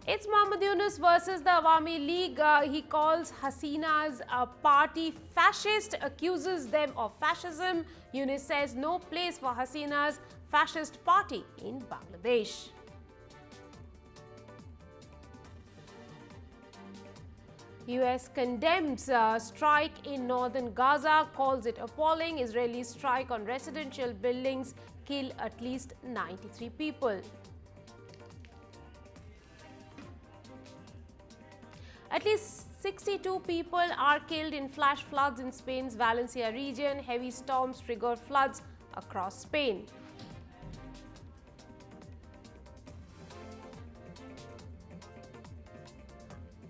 It's Muhammad Yunus versus the Awami League. He calls Hasina's party fascist, accuses them of fascism. Yunus says no place for Hasina's fascist party in Bangladesh. US condemns strike in northern Gaza, calls it appalling. Israeli strike on residential buildings kill at least 93 people. At least 62 people are killed in flash floods in Spain's Valencia region. Heavy storms trigger floods across Spain.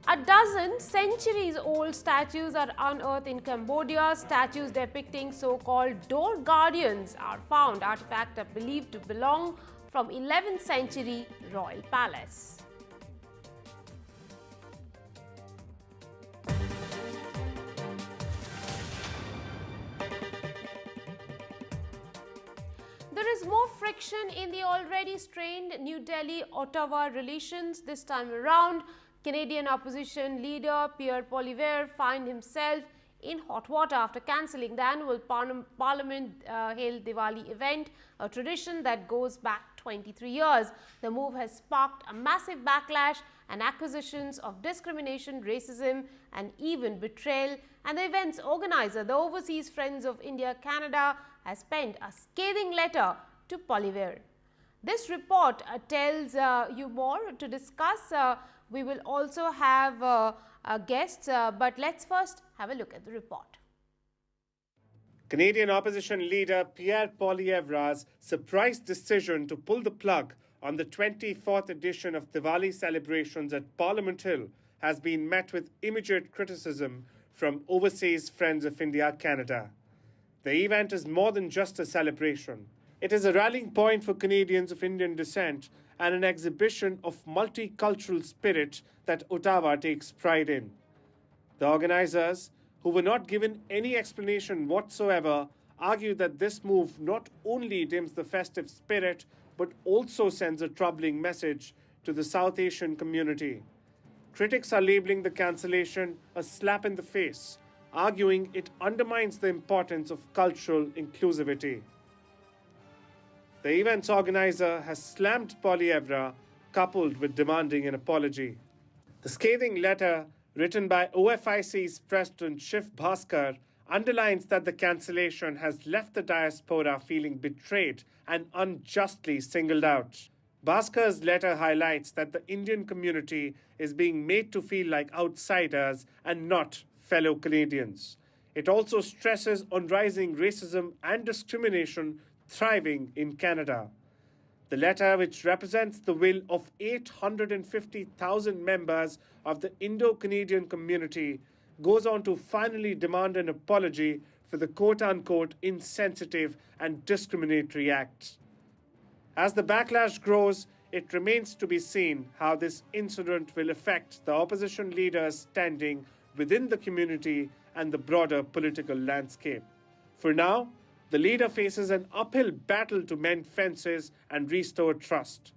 A dozen centuries-old statues are unearthed in Cambodia. Statues depicting so-called door guardians are found. Artifacts are believed to belong from 11th century royal palace. There is more friction in the already strained New Delhi-Ottawa relations this time around. Canadian opposition leader Pierre Poilievre finds himself in hot water after cancelling the annual Parliament-held Diwali event, a tradition that goes back 23 years. The move has sparked a massive backlash and accusations of discrimination, racism and even betrayal. And the event's organizer, the Overseas Friends of India Canada, has penned a scathing letter to Poilievre. This report tells you more. To discuss, we will also have guests, but let's first have a look at the report. Canadian opposition leader Pierre Poilievre's surprise decision to pull the plug on the 24th edition of Diwali celebrations at Parliament Hill has been met with immediate criticism from Overseas Friends of India Canada. The event is more than just a celebration. It is a rallying point for Canadians of Indian descent and an exhibition of multicultural spirit that Ottawa takes pride in. The organizers, who were not given any explanation whatsoever, argued that this move not only dims the festive spirit but also sends a troubling message to the South Asian community. Critics are labeling the cancellation a slap in the face, arguing it undermines the importance of cultural inclusivity. The event's organizer has slammed Poilievre, coupled with demanding an apology. The scathing letter, written by OFIC's president Sheikh underlines that the cancellation has left the diaspora feeling betrayed and unjustly singled out. Bhaskar's letter highlights that the Indian community is being made to feel like outsiders and not fellow Canadians. It also stresses on rising racism and discrimination thriving in Canada. The letter, which represents the will of 850,000 members of the Indo-Canadian community, goes on to finally demand an apology for the quote-unquote insensitive and discriminatory acts. As the backlash grows, it remains to be seen how this incident will affect the opposition leader's standing within the community and the broader political landscape. For now, the leader faces an uphill battle to mend fences and restore trust.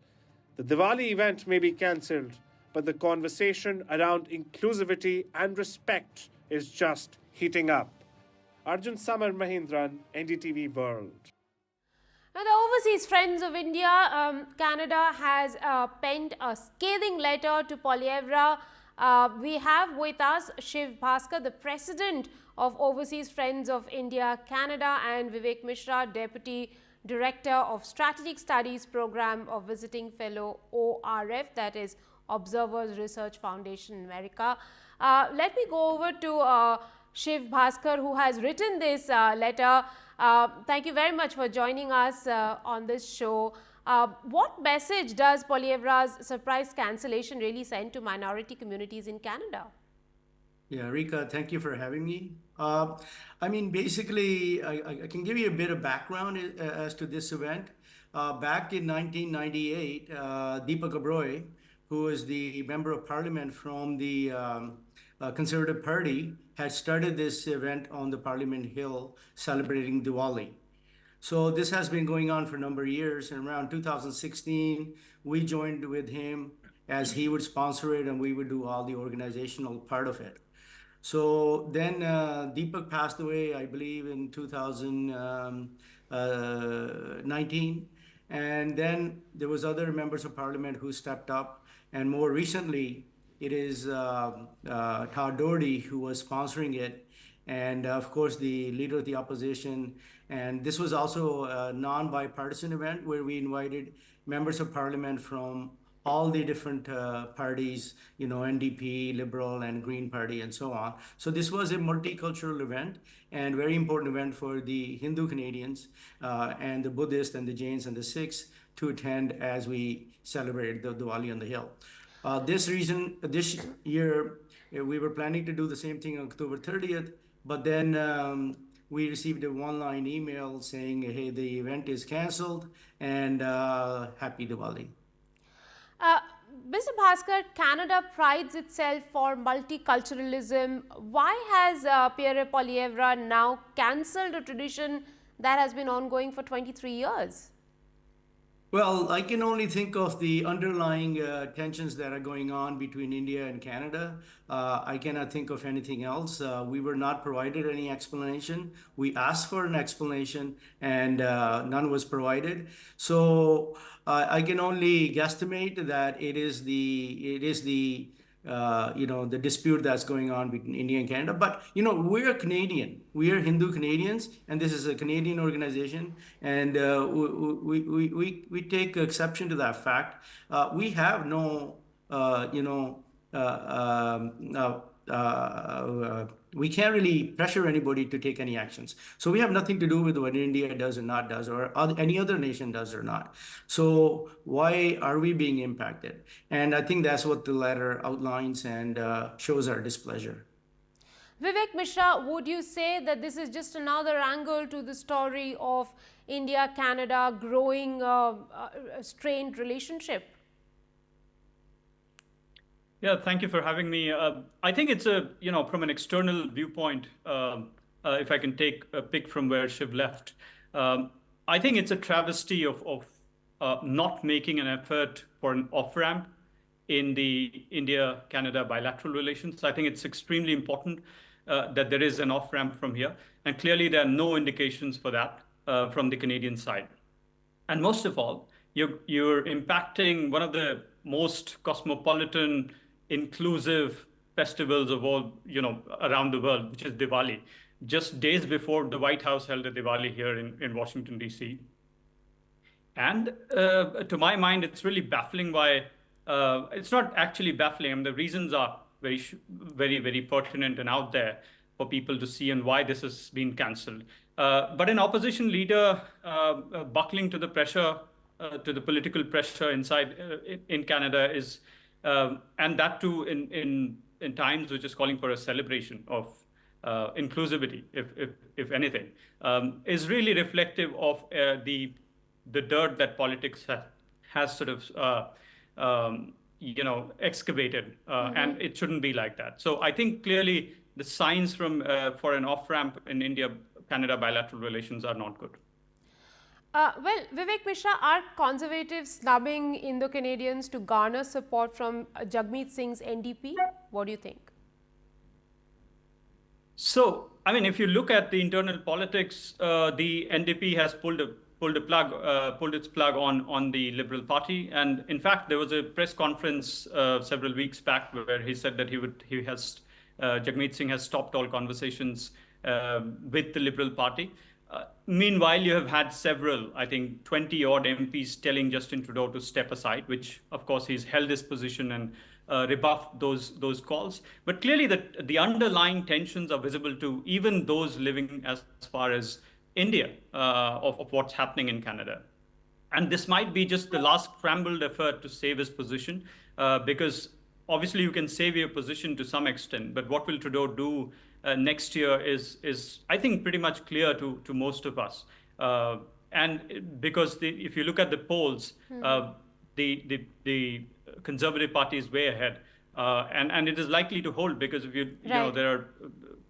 The Diwali event may be cancelled, but the conversation around inclusivity and respect is just heating up. Arjun Samar Mahindran, NDTV World. Now, the Overseas Friends of India Canada has penned a scathing letter to Poilievre. We have with us Sheikh, the president of Overseas Friends of India Canada, and Vivek Mishra, Deputy Director of Strategic Studies Program of Visiting Fellow ORF, that is Observers Research Foundation America. Let me go over to Sheikh, who has written this letter. Thank you very much for joining us on this show. What message does Poilievre's surprise cancellation really send to minority communities in Canada? Yeah, Rika, thank you for having me. I mean, basically, I can give you a bit of background as to this event. Back in 1998, Deepak Oberoi, who is the member of parliament from the Conservative Party, had started this event on the Parliament Hill celebrating Diwali. So this has been going on for a number of years, and around 2016, we joined with him as he would sponsor it and we would do all the organizational part of it. So then Deepak passed away, I believe, in 2019. And then there was other members of parliament who stepped up. And more recently, it is Todd Doherty who was sponsoring it. And of course, the leader of the opposition. And this was also a non-bipartisan event where we invited members of parliament from all the different parties, NDP, Liberal, and Green Party, and so on. So this was a multicultural event and very important event for the Hindu Canadians and the Buddhists and the Jains and the Sikhs to attend as we celebrated the Diwali on the Hill. This year, we were planning to do the same thing on October 30th, but then we received a one-line email saying, hey, the event is canceled and happy Diwali. Mr. Bhaskar, Canada prides itself for multiculturalism. Why has Pierre Poilievre now cancelled a tradition that has been ongoing for 23 years? Well, I can only think of the underlying tensions that are going on between India and Canada. I cannot think of anything else. We were not provided any explanation. We asked for an explanation and none was provided. So I can only guesstimate that it is the the dispute that's going on between India and Canada. But, we're Canadian. We are Hindu Canadians, and this is a Canadian organization, and we take exception to that fact. We have no, we can't really pressure anybody to take any actions. So we have nothing to do with what India does or not does, or any other nation does or not. So why are we being impacted? And I think that's what the letter outlines and shows our displeasure. Vivek Mishra, would you say that this is just another angle to the story of India-Canada growing strained relationship? Yeah, thank you for having me. I think it's from an external viewpoint, if I can take a pick from where Shiv left, I think it's a travesty of not making an effort for an off-ramp in the India-Canada bilateral relations. I think it's extremely important that there is an off-ramp from here. And clearly, there are no indications for that from the Canadian side. And most of all, you're impacting one of the most cosmopolitan, inclusive festivals of all, around the world, which is Diwali, just days before the White House held a Diwali here in Washington, D.C. And to my mind, it's really baffling why, it's not actually baffling. I mean, the reasons are very, very, very pertinent and out there for people to see and why this has been cancelled. But an opposition leader buckling to the pressure, to the political pressure inside in Canada is, and that too in times which is calling for a celebration of inclusivity, if anything, is really reflective of the dirt that politics has sort of excavated, and it shouldn't be like that. So I think clearly the signs for an off-ramp in India-Canada bilateral relations are not good. Well, Vivek Mishra, are conservatives snubbing Indo-Canadians to garner support from Jagmeet Singh's NDP? What do you think? So, I mean, if you look at the internal politics, the NDP has pulled its plug on the Liberal Party, and in fact, there was a press conference several weeks back where he said that Jagmeet Singh has stopped all conversations with the Liberal Party. Meanwhile, you have had several, I think, 20-odd MPs telling Justin Trudeau to step aside, which, of course, he's held his position and rebuffed those calls. But clearly, the underlying tensions are visible to even those living as far as India of what's happening in Canada. And this might be just the last scrambled effort to save his position, because obviously you can save your position to some extent, but what will Trudeau do next year is I think pretty much clear to most of us, and because if you look at the polls, the Conservative Party is way ahead, and it is likely to hold because if there are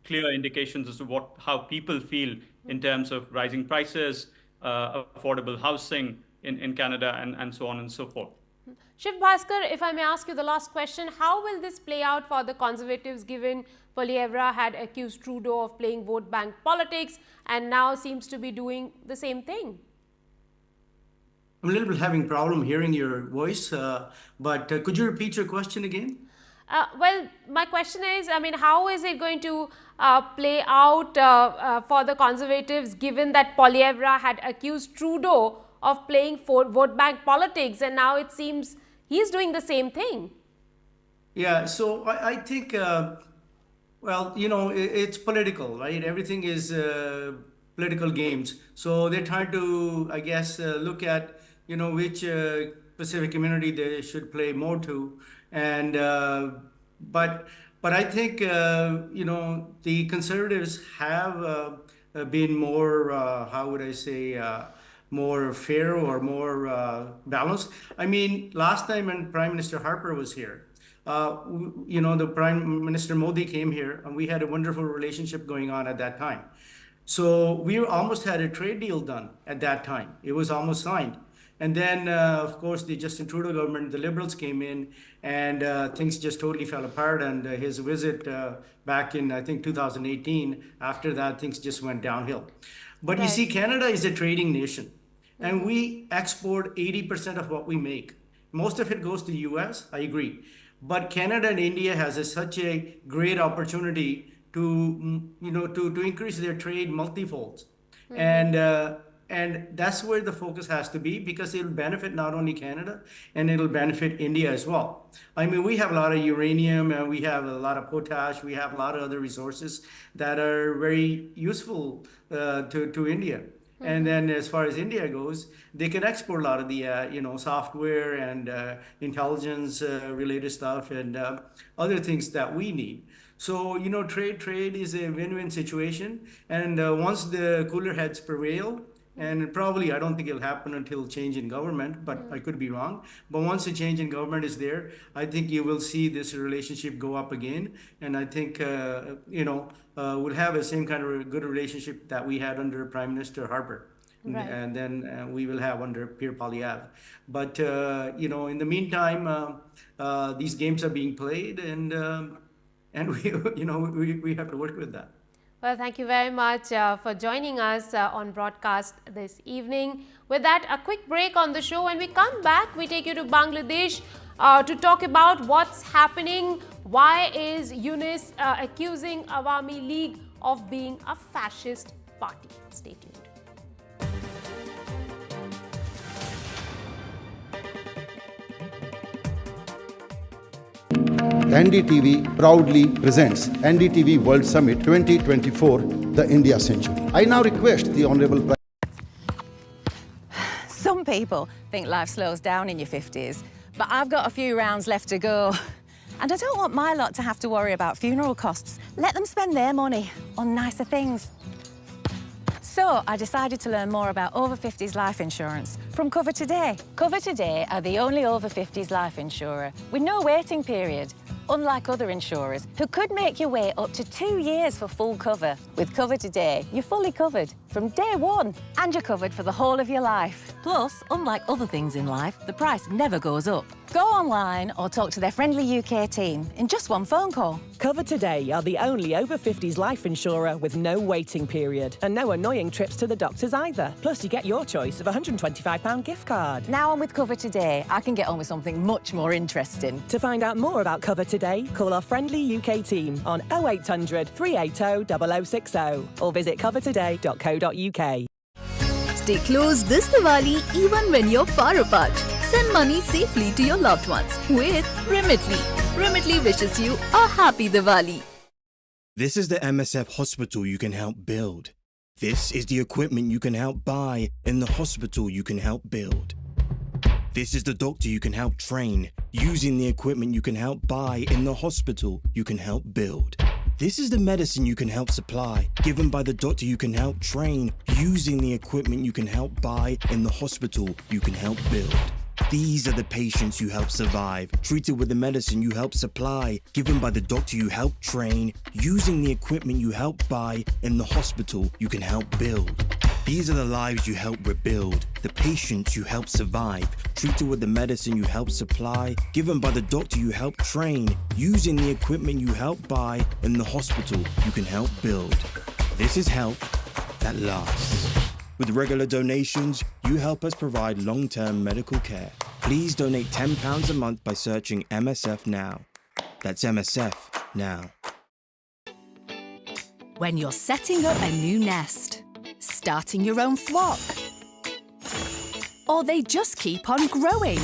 clear indications as to how people feel in terms of rising prices, affordable housing in Canada, and so on and so forth. Shiv Bhaskar, if I may ask you the last question, how will this play out for the Conservatives given Poilievre had accused Trudeau of playing vote bank politics and now seems to be doing the same thing? I'm a little bit having problem hearing your voice, but could you repeat your question again? Well, my question is, I mean, how is it going to play out for the Conservatives given that Poilievre had accused Trudeau of playing vote bank politics and now it seems he's doing the same thing? Yeah, so I think, well, you know, it's political, right? Everything is political games. So they're trying to, I guess, look at, you know, which Pacific community they should play more to. And, but I think, you know, the Conservatives have been more, how would I say, more fair or more balanced. I mean, last time when Prime Minister Harper was here, you know, the Prime Minister Modi came here and we had a wonderful relationship going on at that time. So we almost had a trade deal done at that time. It was almost signed. And then, of course, the Justin Trudeau government, the Liberals came in and things just totally fell apart. And his visit back in, I think, 2018, after that, things just went downhill. But you see, Canada is a trading nation. And we export 80% of what we make. Most of it goes to the US, I agree. But Canada and India has such a great opportunity to, you know, to increase their trade multifold. And that's where the focus has to be because it'll benefit not only Canada and it'll benefit India as well. I mean, we have a lot of uranium and we have a lot of potash. We have a lot of other resources that are very useful to India. And then as far as India goes, they can export a lot of the, you know, software and intelligence related stuff and other things that we need. So, you know, trade is a win-win situation. And once the cooler heads prevail, and probably I don't think it'll happen until change in government, but I could be wrong. But once a change in government is there, I think you will see this relationship go up again. And I think, you know, we'll have the same kind of good relationship that we had under Prime Minister Harper. Right. And then we will have under Pierre Poilievre. But, you know, in the meantime, these games are being played and we, you know, we have to work with that. Well, thank you very much for joining us on broadcast this evening. With that, a quick break on the show. When we come back, we take you to Bangladesh to talk about what's happening. Why is Yunus accusing Awami League of being a fascist party? Stay tuned. NDTV proudly presents NDTV World Summit 2024, the India Century. I now request the Honourable Prime. Some people think life slows down in your 50s, but I've got a few rounds left to go. And I don't want my lot to have to worry about funeral costs. Let them spend their money on nicer things. So I decided to learn more about over 50s life insurance from Cover Today. Cover Today are the only over 50s life insurer with no waiting period, unlike other insurers who could make you wait up to 2 years for full cover. With Cover Today, you're fully covered from day one and you're covered for the whole of your life. Plus, unlike other things in life, the price never goes up. Go online or talk to their friendly UK team in just one phone call. Cover Today are the only over 50s life insurer with no waiting period and no annoying trips to the doctors either. Plus, you get your choice of a £125 gift card. Now I'm with Cover Today, I can get on with something much more interesting. To find out more about Cover Today, call our friendly UK team on 0800 380 0060 or visit covertoday.co.uk. Stay close this Diwali even when you're far apart. Send money safely to your loved ones with Remitly. Remitly wishes you a happy Diwali. This is the MSF hospital you can help build. This is the equipment you can help buy in the hospital you can help build. This is the doctor you can help train using the equipment you can help buy in the hospital you can help build. This is the medicine you can help supply, given by the doctor you can help train using the equipment you can help buy in the hospital you can help build. These are the patients you help survive, treated with the medicine you help supply, given by the doctor you help train, using the equipment you help buy in the hospital you can help build. These are the lives you help rebuild, the patients you help survive, treated with the medicine you help supply, given by the doctor you help train, using the equipment you help buy, in the hospital you can help build. This is help that lasts. With regular donations, you help us provide long-term medical care. Please donate £10 a month by searching MSF Now. That's MSF Now. When you're setting up a new nest, starting your own flock, or they just keep on growing.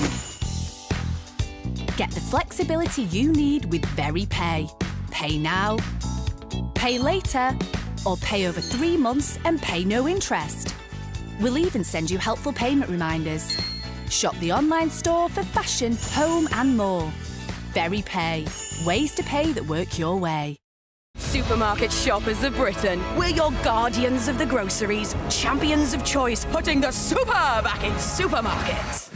Get the flexibility you need with VeryPay. Pay now, pay later, or pay over 3 months and pay no interest. We'll even send you helpful payment reminders. Shop the online store for fashion, home and more. VeryPay. Ways to pay that work your way. Supermarket shoppers of Britain, we're your guardians of the groceries, champions of choice, putting the super back in supermarkets.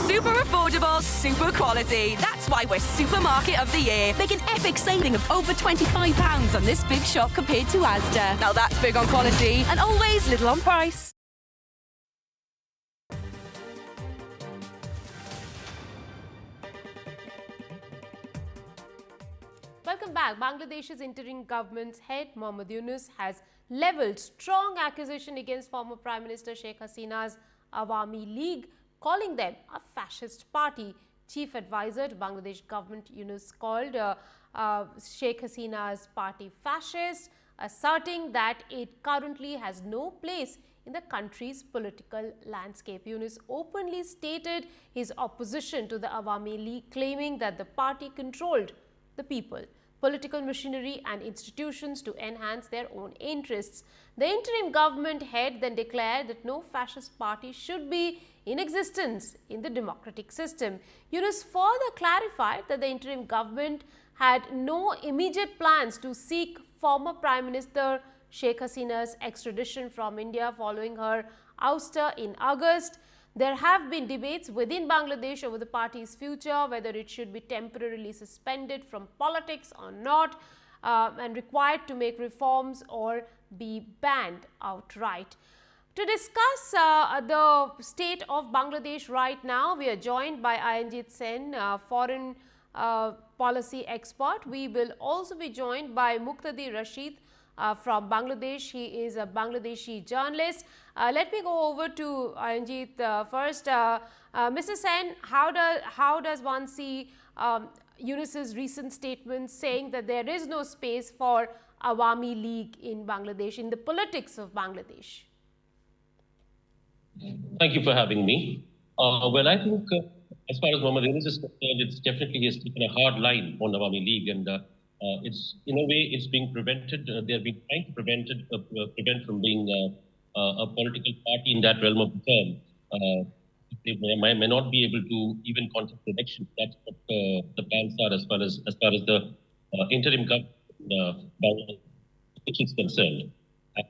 Super affordable, super quality. That's why we're Supermarket of the Year. Make an epic saving of over £25 on this big shop compared to Asda. Now that's big on quality and always little on price. Welcome back. Bangladesh's interim government's head, Muhammad Yunus, has levelled strong accusation against former Prime Minister Sheikh Hasina's Awami League, calling them a fascist party. Chief advisor to Bangladesh government Yunus called Sheikh Hasina's party fascist, asserting that it currently has no place in the country's political landscape. Yunus openly stated his opposition to the Awami League, claiming that the party controlled the people, political machinery and institutions to enhance their own interests. The interim government head then declared that no fascist party should be in existence in the democratic system. Yunus further clarified that the interim government had no immediate plans to seek former Prime Minister Sheikh Hasina's extradition from India following her ouster in August. There have been debates within Bangladesh over the party's future, whether it should be temporarily suspended from politics or not, and required to make reforms or be banned outright. To discuss the state of Bangladesh right now, we are joined by Ayanjit Sen, foreign policy expert. We will also be joined by Muqtadi Rashid from Bangladesh. He is a Bangladeshi journalist. Let me go over to Ayanjit first. Mr. Sen, how does one see Yunus's recent statement saying that there is no space for Awami League in Bangladesh, in the politics of Bangladesh? Thank you for having me. Well, I think as far as Muhammad Yunus is concerned, it's definitely he has taken a hard line on Awami League, and it's in a way it's being prevented. They have been trying to prevent from being a political party in that realm of the term. They may not be able to even contest elections. That's what the plans are as far as the interim government is concerned.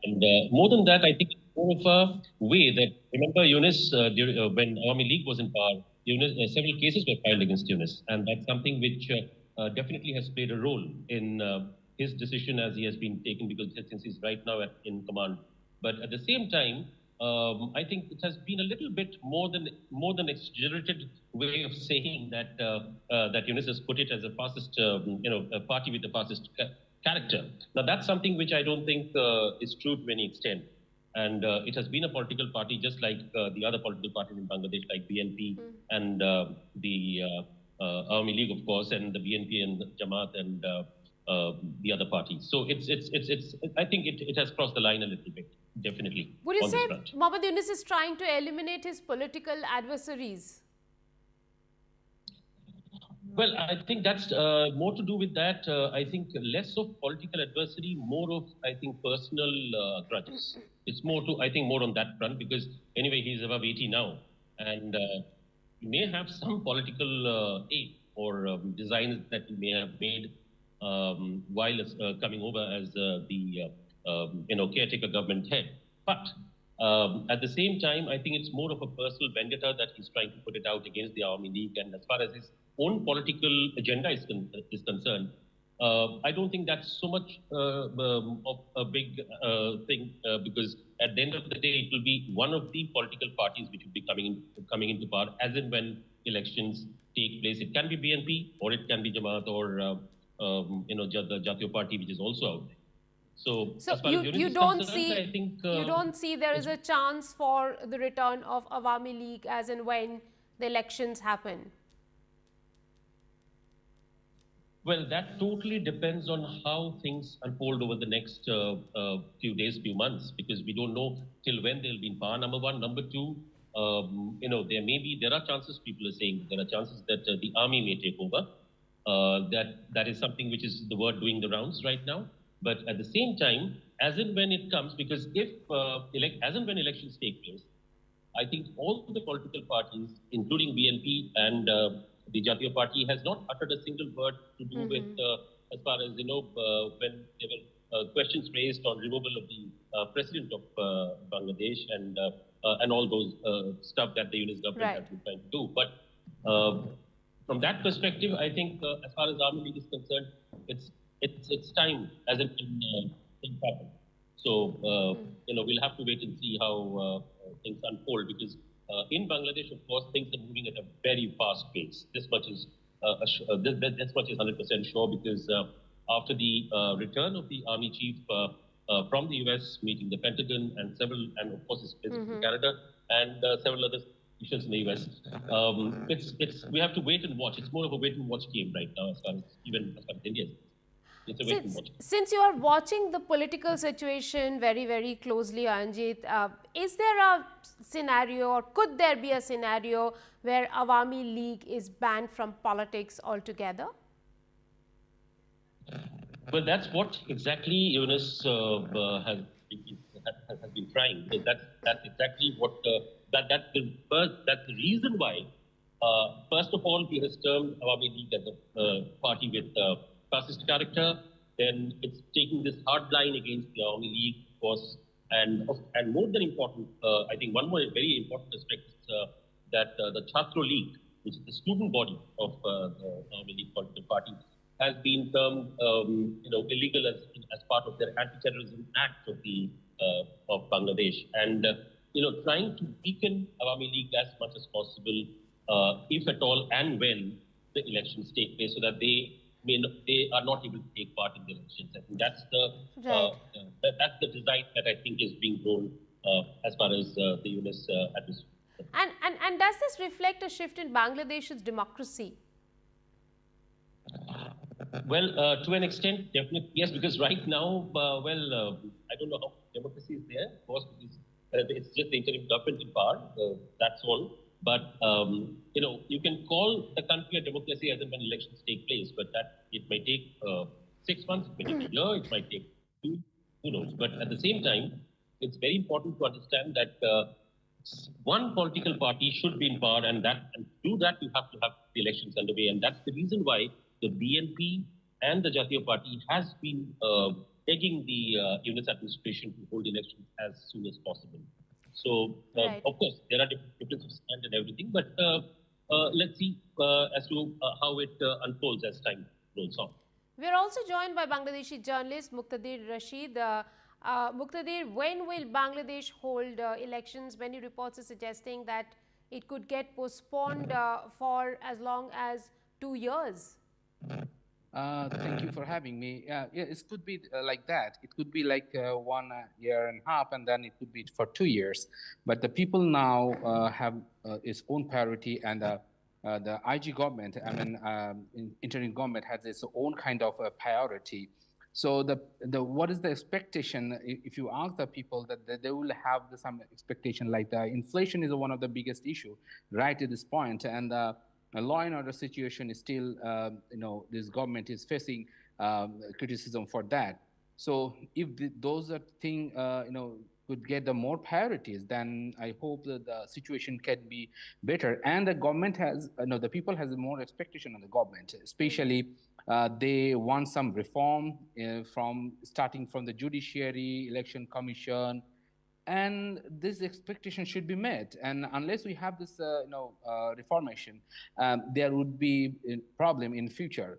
And more than that, I think it's more of a way that, remember Yunus, when Awami League was in power, Yunus, several cases were filed against Yunus, and that's something which definitely has played a role in his decision as he has been taken, because since he's right now in command. But at the same time, I think it has been a little bit more than exaggerated way of saying that that Yunus has put it as a fascist, a party with a fascist character. Now that's something which I don't think is true to any extent. And it has been a political party just like the other political parties in Bangladesh, like BNP and the Awami League, of course, and the BNP and the Jamaat and the other parties. So it's I think it has crossed the line a little bit, definitely. Would you say Muhammad Yunus is trying to eliminate his political adversaries? Well, I think that's more to do with that. I think less of political adversary, more of, I think, personal grudges. It's more to, I think, more on that front, because anyway, he's above 80 now. And he may have some political aid or designs that he may have made while coming over as the caretaker government head. But at the same time, I think it's more of a personal vendetta that he's trying to put it out against the Awami League. And as far as his own political agenda is concerned, I don't think that's so much of a big thing because at the end of the day, it will be one of the political parties which will be coming into power as and when elections take place. It can be BNP or it can be Jamaat or the Jatiya Party, which is also out there. So as far as Yunus is concerned, I think you don't see there is a chance for the return of Awami League as and when the elections happen. Well, that totally depends on how things unfold over the next few days, few months, because we don't know till when they'll be in power. Number one, number two, there are chances. People are saying there are chances that the army may take over. That is something which is the word doing the rounds right now. But at the same time, as and when it comes, because as and when elections take place, I think all the political parties, including BNP and the Jatiya Party, has not uttered a single word to do with, as far as when there were questions raised on removal of the president of Bangladesh and all those stuff that the Yunus government has been trying to do. But from that perspective, I think as far as Army League is concerned, it's time as it things happen. So we'll have to wait and see how things unfold because in Bangladesh, of course, things are moving at a very fast pace. This much is 100% sure because after the return of the army chief from the US, meeting the Pentagon and of course his visit to Canada and several other officials in the US, we have to wait and watch. It's more of a wait and watch game right now as far as India is. Since you are watching the political situation very, very closely, Anjit, is there a scenario or could there be a scenario where Awami League is banned from politics altogether? Well, that's what exactly Yunus has been trying. That's exactly what that's the reason why. First of all, he has termed Awami League as a party with fascist character. Then it's taking this hard line against the Awami League, of course, and more than important, I think one more very important aspect is that the Chhatro League, which is the student body of the Awami League political party, has been termed illegal as part of their anti-terrorism act of Bangladesh, and trying to weaken Awami League as much as possible, if at all, and when the elections take place, so that they are not able to take part in the elections. I think that's the design that I think is being grown as far as the Yunus administration. And does this reflect a shift in Bangladesh's democracy? Well, to an extent, definitely yes, because right now, I don't know how democracy is there, of course, because it's just the interim government in power, that's all. But, you can call the country a democracy as and when elections take place, but that it may take 6 months, it may take a year, it might take 2, who knows. But at the same time, it's very important to understand that one political party should be in power, and to do that, you have to have the elections underway. And that's the reason why the BNP and the Jatiya Party has been begging the Yunus administration to hold elections as soon as possible. So, of course, there are differences of stand and everything, but let's see as to how it unfolds as time rolls on. We are also joined by Bangladeshi journalist Muqtadir Rashid. Muqtadir, when will Bangladesh hold elections? Many reports are suggesting that it could get postponed for as long as 2 years. Thank you for having me. Yeah, it could be like that. It could be like 1 year and a half, and then it could be for 2 years. But the people now have its own priority, and the IG government, interim government, has its own kind of priority. So what is the expectation? If you ask the people, that they will have some expectation, like the inflation is one of the biggest issue right at this point, and a law and order situation is still, this government is facing criticism for that. So if those things, could get the more priorities, then I hope that the situation can be better. And the government has, the people has more expectation on the government, especially they want some reform starting from the judiciary, election commission, and this expectation should be met. And unless we have this, reformation, there would be a problem in future.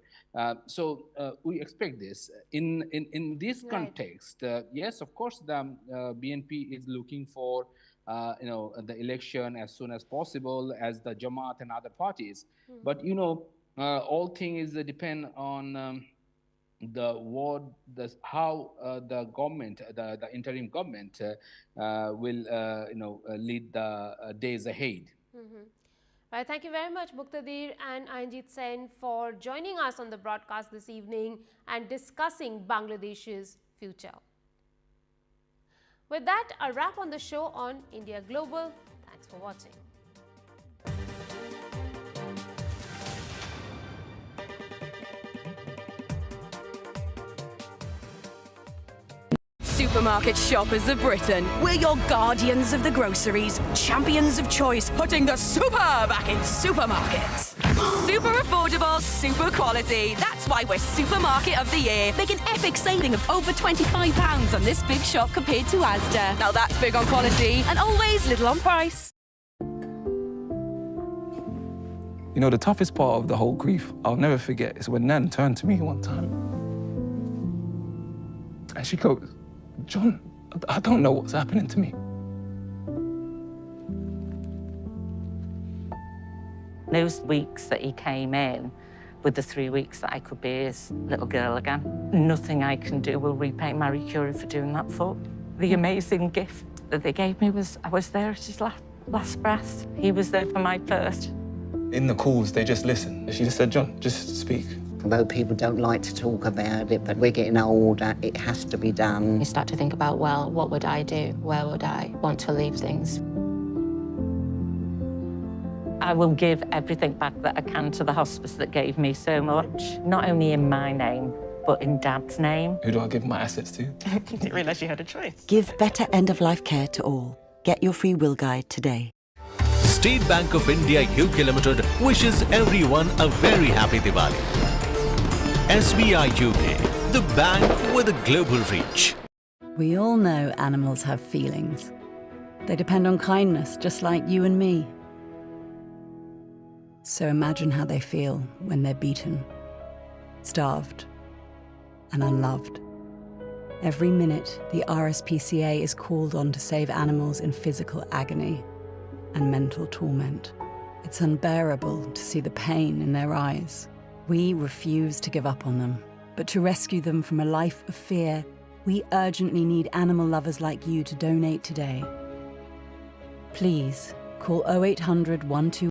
So we expect this. In this context, yes, of course, the BNP is looking for the election as soon as possible, as the Jamaat and other parties. But all things depend on how the government, the interim government, will lead the days ahead. Right, thank you very much, Muqtadir and Ainjit Sen, for joining us on the broadcast this evening and discussing Bangladesh's future. With that, a wrap on the show on India Global. Thanks for watching. Supermarket shoppers of Britain, we're your guardians of the groceries, champions of choice, putting the super back in supermarkets. Super affordable, super quality. That's why we're Supermarket of the Year. Make an epic saving of over £25 on this big shop compared to Asda. Now that's big on quality and always little on price. The toughest part of the whole grief, I'll never forget, is when Nan turned to me one time and she goes, "John, I don't know what's happening to me." Those weeks that he came in, with the 3 weeks that I could be his little girl again, nothing I can do will repay Marie Curie for doing that for. The amazing gift that they gave me was I was there at his last breath. He was there for my first. In the calls, they just listened. She just said, "John, just speak." Although people don't like to talk about it, but we're getting older, it has to be done. You start to think about, well, what would I do? Where would I want to leave things? I will give everything back that I can to the hospice that gave me so much, not only in my name, but in Dad's name. Who do I give my assets to? Didn't realise you had a choice. Give better end-of-life care to all. Get your free will guide today. State Bank of India UK Limited wishes everyone a very happy Diwali. SBI UK, the bank with a global reach. We all know animals have feelings. They depend on kindness, just like you and me. So imagine how they feel when they're beaten, starved, and unloved. Every minute, the RSPCA is called on to save animals in physical agony and mental torment. It's unbearable to see the pain in their eyes. We refuse to give up on them, but to rescue them from a life of fear, we urgently need animal lovers like you to donate today. Please call 0800 121